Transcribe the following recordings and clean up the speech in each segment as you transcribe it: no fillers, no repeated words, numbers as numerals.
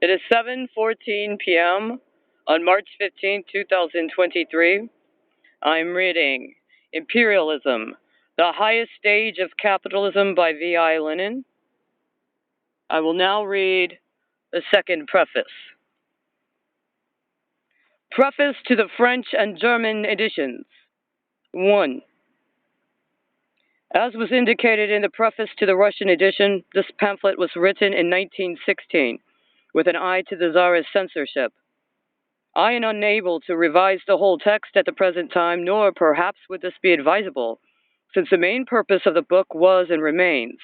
It is 7:14 p.m. on March 15, 2023. I'm reading Imperialism, the Highest Stage of Capitalism by V.I. Lenin. I will now read the second preface. Preface to the French and German editions. 1. As was indicated in the preface to the Russian edition, this pamphlet was written in 1916 with an eye to the Tsarist censorship. I am unable to revise the whole text at the present time, nor perhaps would this be advisable, since the main purpose of the book was and remains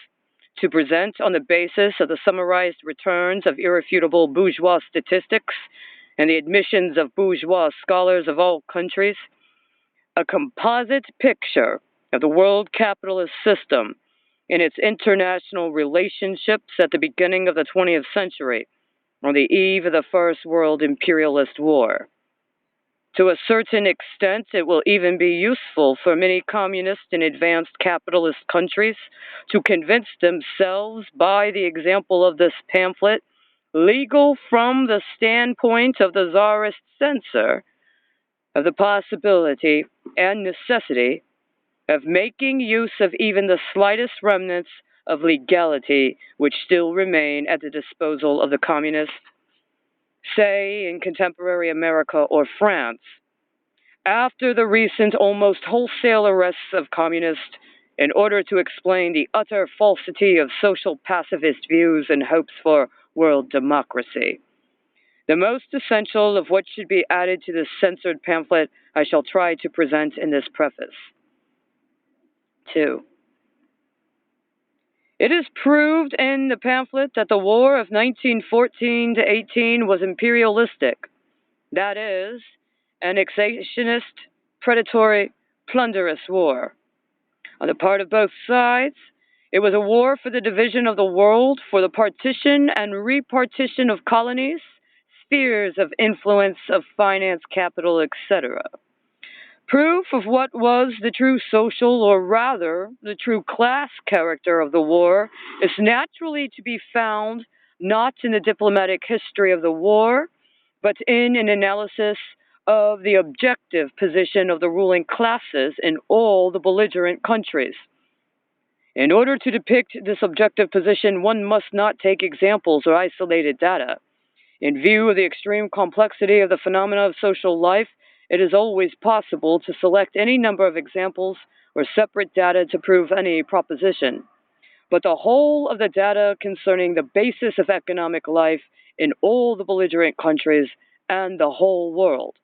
to present, on the basis of the summarized returns of irrefutable bourgeois statistics and the admissions of bourgeois scholars of all countries, a composite picture of the world capitalist system in its international relationships at the beginning of the 20th century, on the eve of the First World Imperialist War. To a certain extent, it will even be useful for many communist and advanced capitalist countries to convince themselves by the example of this pamphlet, legal from the standpoint of the Tsarist censor, of the possibility and necessity of making use of even the slightest remnants of legality which still remain at the disposal of the communists, say in contemporary America or France, after the recent almost wholesale arrests of communists, in order to explain the utter falsity of social pacifist views and hopes for world democracy. The most essential of what should be added to this censored pamphlet I shall try to present in this preface. 2. It is proved in the pamphlet that the war of 1914 to 18 was imperialistic, that is, annexationist, predatory, plunderous war. On the part of both sides, it was a war for the division of the world, for the partition and repartition of colonies, spheres of influence, of finance, capital, etc. Proof of what was the true social, or rather, the true class character of the war is naturally to be found not in the diplomatic history of the war, but in an analysis of the objective position of the ruling classes in all the belligerent countries. In order to depict this objective position, one must not take examples or isolated data. In view of the extreme complexity of the phenomena of social life, it is always possible to select any number of examples or separate data to prove any proposition. But the whole of the data concerning the basis of economic life in all the belligerent countries and the whole world.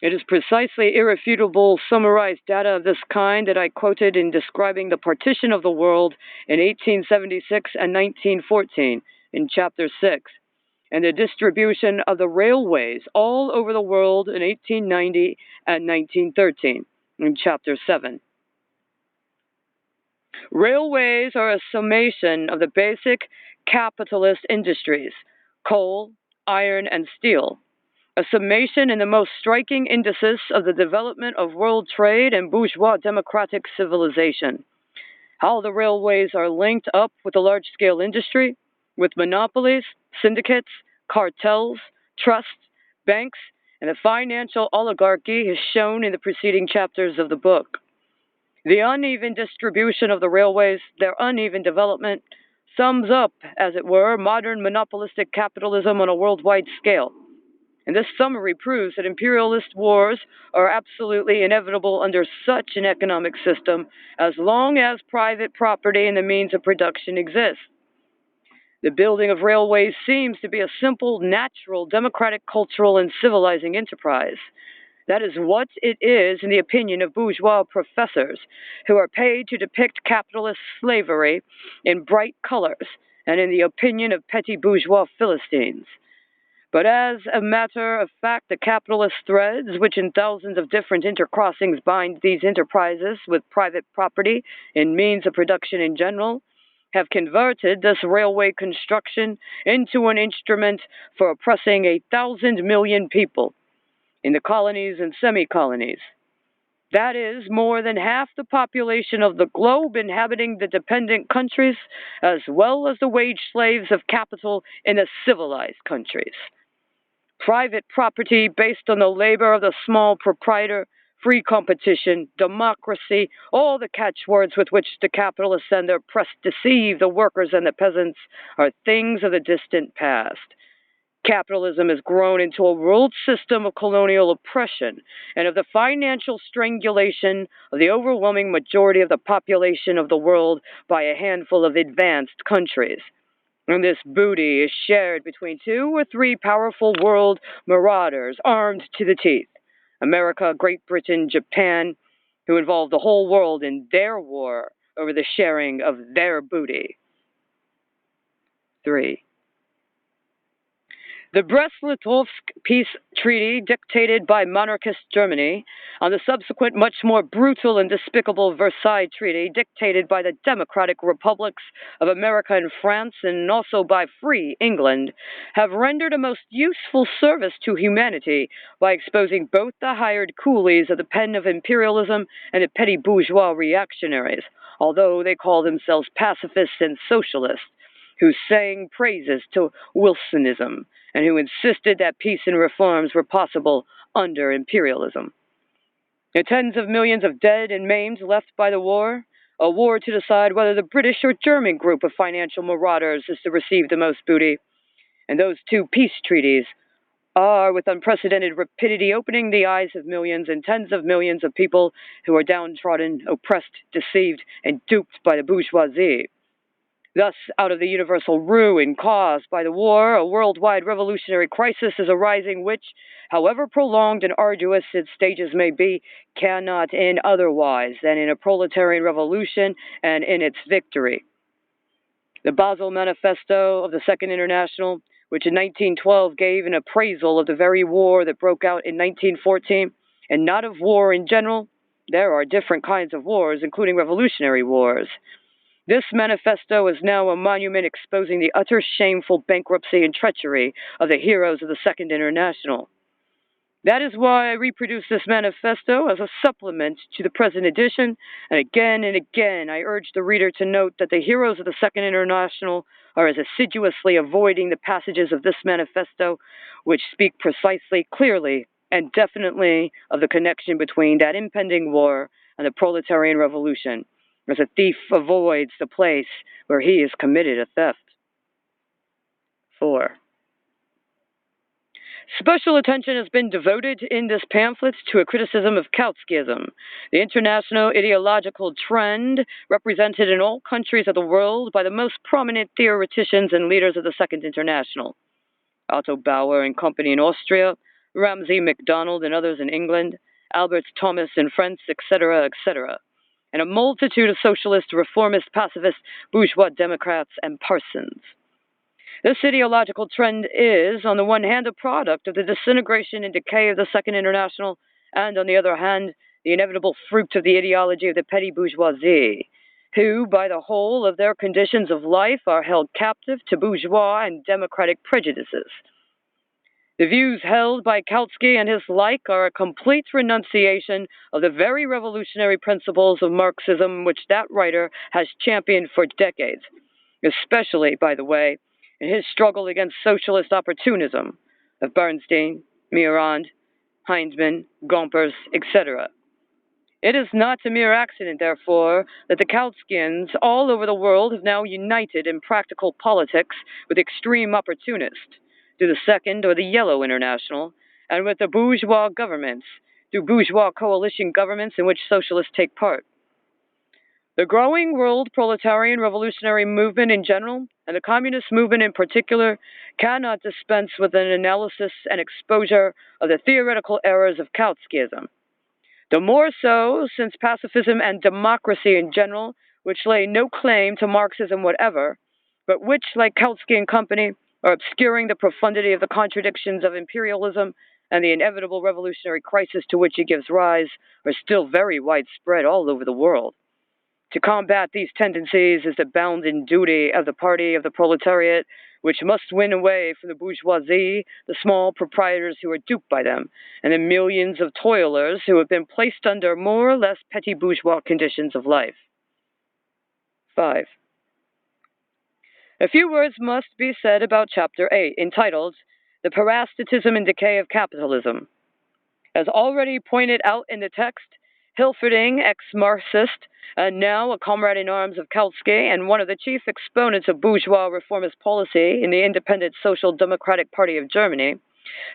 It is precisely irrefutable summarized data of this kind that I quoted in describing the partition of the world in 1876 and 1914 in Chapter 6, and the distribution of the railways all over the world in 1890 and 1913 in Chapter 7. Railways are a summation of the basic capitalist industries, coal, iron, and steel, a summation in the most striking indices of the development of world trade and bourgeois democratic civilization. How the railways are linked up with the large-scale industry, with monopolies, syndicates, cartels, trusts, banks, and the financial oligarchy is shown in the preceding chapters of the book. The uneven distribution of the railways, their uneven development, sums up, as it were, modern monopolistic capitalism on a worldwide scale. And this summary proves that imperialist wars are absolutely inevitable under such an economic system as long as private property and the means of production exist. The building of railways seems to be a simple, natural, democratic, cultural, and civilizing enterprise. That is what it is in the opinion of bourgeois professors who are paid to depict capitalist slavery in bright colors, and in the opinion of petty bourgeois Philistines. But as a matter of fact, the capitalist threads, which in thousands of different intercrossings bind these enterprises with private property and means of production in general, have converted this railway construction into an instrument for oppressing 1,000 million people in the colonies and semi-colonies. That is, more than half the population of the globe inhabiting the dependent countries, as well as the wage slaves of capital in the civilized countries. Private property based on the labor of the small proprietor, free competition, democracy, all the catchwords with which the capitalists and their press deceive the workers and the peasants are things of the distant past. Capitalism has grown into a world system of colonial oppression and of the financial strangulation of the overwhelming majority of the population of the world by a handful of advanced countries. And this booty is shared between 2 or 3 powerful world marauders armed to the teeth: America, Great Britain, Japan, who involve the whole world in their war over the sharing of their booty. 3. The Brest-Litovsk peace treaty, dictated by monarchist Germany, on the subsequent much more brutal and despicable Versailles Treaty, dictated by the democratic republics of America and France, and also by free England, have rendered a most useful service to humanity by exposing both the hired coolies of the pen of imperialism and the petty bourgeois reactionaries, although they call themselves pacifists and socialists, who sang praises to Wilsonism and who insisted that peace and reforms were possible under imperialism. The tens of millions of dead and maimed left by the war, a war to decide whether the British or German group of financial marauders is to receive the most booty, and those 2 peace treaties are, with unprecedented rapidity, opening the eyes of millions and tens of millions of people who are downtrodden, oppressed, deceived, and duped by the bourgeoisie. Thus, out of the universal ruin caused by the war, a worldwide revolutionary crisis is arising which, however prolonged and arduous its stages may be, cannot end otherwise than in a proletarian revolution and in its victory. The Basel Manifesto of the Second International, which in 1912 gave an appraisal of the very war that broke out in 1914, and not of war in general. There are different kinds of wars, including revolutionary wars. This manifesto is now a monument exposing the utter shameful bankruptcy and treachery of the heroes of the Second International. That is why I reproduce this manifesto as a supplement to the present edition, and again I urge the reader to note that the heroes of the Second International are as assiduously avoiding the passages of this manifesto which speak precisely, clearly, and definitely of the connection between that impending war and the proletarian revolution, as a thief avoids the place where he has committed a theft. 4. Special attention has been devoted in this pamphlet to a criticism of Kautskyism, the international ideological trend represented in all countries of the world by the most prominent theoreticians and leaders of the Second International: Otto Bauer and company in Austria, Ramsay MacDonald and others in England, Albert Thomas in France, etc., etc., and a multitude of socialist, reformist, pacifist, bourgeois Democrats, and parsons. This ideological trend is, on the one hand, a product of the disintegration and decay of the Second International, and on the other hand, the inevitable fruit of the ideology of the petty bourgeoisie, who, by the whole of their conditions of life, are held captive to bourgeois and democratic prejudices. The views held by Kautsky and his like are a complete renunciation of the very revolutionary principles of Marxism which that writer has championed for decades, especially, by the way, in his struggle against socialist opportunism of Bernstein, Mirand, Hindman, Gompers, etc. It is not a mere accident, therefore, that the Kautskians all over the world have now united in practical politics with extreme opportunists, through the Second or the Yellow International, and with the bourgeois governments, through bourgeois coalition governments in which socialists take part. The growing world proletarian revolutionary movement in general, and the communist movement in particular, cannot dispense with an analysis and exposure of the theoretical errors of Kautskyism. The more so, since pacifism and democracy in general, which lay no claim to Marxism whatever, but which, like Kautsky and company, are obscuring the profundity of the contradictions of imperialism and the inevitable revolutionary crisis to which it gives rise, are still very widespread all over the world. To combat these tendencies is the bounden duty of the party of the proletariat, which must win away from the bourgeoisie, the small proprietors who are duped by them, and the millions of toilers who have been placed under more or less petty bourgeois conditions of life. 5. A few words must be said about Chapter 8, entitled The Parasitism and Decay of Capitalism. As already pointed out in the text, Hilferding, ex-Marxist, and now a comrade in arms of Kautsky and one of the chief exponents of bourgeois reformist policy in the Independent Social Democratic Party of Germany,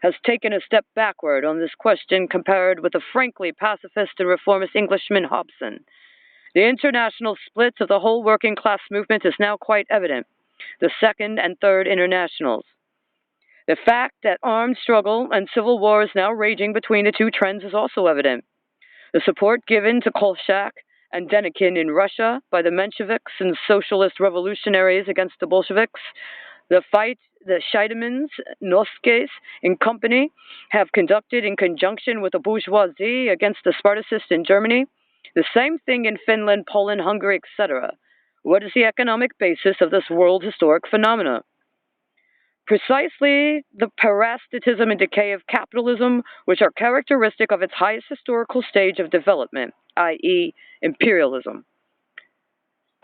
has taken a step backward on this question compared with the frankly pacifist and reformist Englishman Hobson. The international split of the whole working class movement is now quite evident. The Second and Third Internationals. The fact that armed struggle and civil war is now raging between the two trends is also evident. The support given to Kolchak and Denikin in Russia by the Mensheviks and socialist revolutionaries against the Bolsheviks, the fight the Scheidemans, Noskes, and company have conducted in conjunction with the bourgeoisie against the Spartacists in Germany, the same thing in Finland, Poland, Hungary, etc. What is the economic basis of this world historic phenomena? Precisely the parasitism and decay of capitalism, which are characteristic of its highest historical stage of development, i.e., imperialism.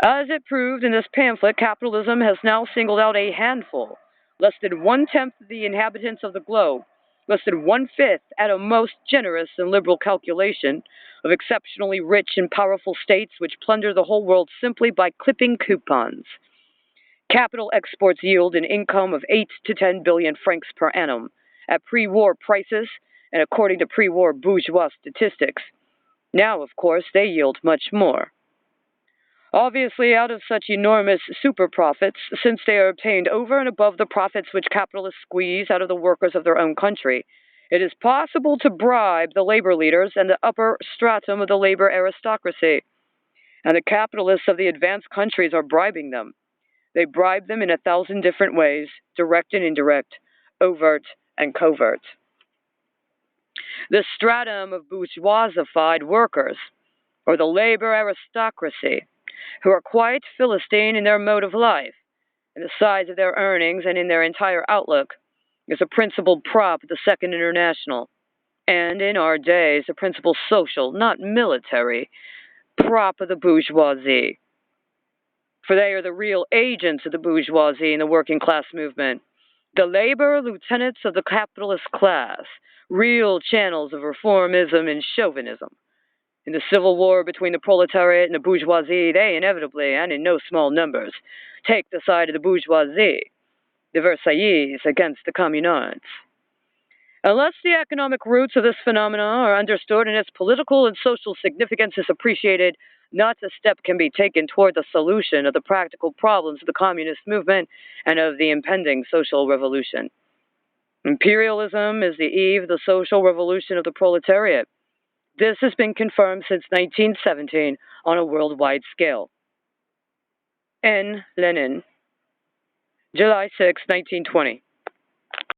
As it proved in this pamphlet, capitalism has now singled out a handful, less than 1/10 of the inhabitants of the globe, less than 1/5 at a most generous and liberal calculation, of exceptionally rich and powerful states which plunder the whole world simply by clipping coupons. Capital exports yield an income of 8 to 10 billion francs per annum, at pre-war prices and according to pre-war bourgeois statistics. Now, of course, they yield much more. Obviously, out of such enormous super profits, since they are obtained over and above the profits which capitalists squeeze out of the workers of their own country, it is possible to bribe the labor leaders and the upper stratum of the labor aristocracy. And the capitalists of the advanced countries are bribing them. They bribe them in 1,000 different ways, direct and indirect, overt and covert. The stratum of bourgeoisified workers, or the labor aristocracy, who are quite Philistine in their mode of life, in the size of their earnings and in their entire outlook, is a principal prop of the Second International, and in our days a principal social, not military, prop of the bourgeoisie. For they are the real agents of the bourgeoisie and the working class movement, the labor lieutenants of the capitalist class, real channels of reformism and chauvinism. In the civil war between the proletariat and the bourgeoisie, they inevitably, and in no small numbers, take the side of the bourgeoisie, the Versaillais against the communards. Unless the economic roots of this phenomenon are understood and its political and social significance is appreciated, not a step can be taken toward the solution of the practical problems of the communist movement and of the impending social revolution. Imperialism is the eve of the social revolution of the proletariat. This has been confirmed since 1917 on a worldwide scale. N. Lenin, July 6, 1920.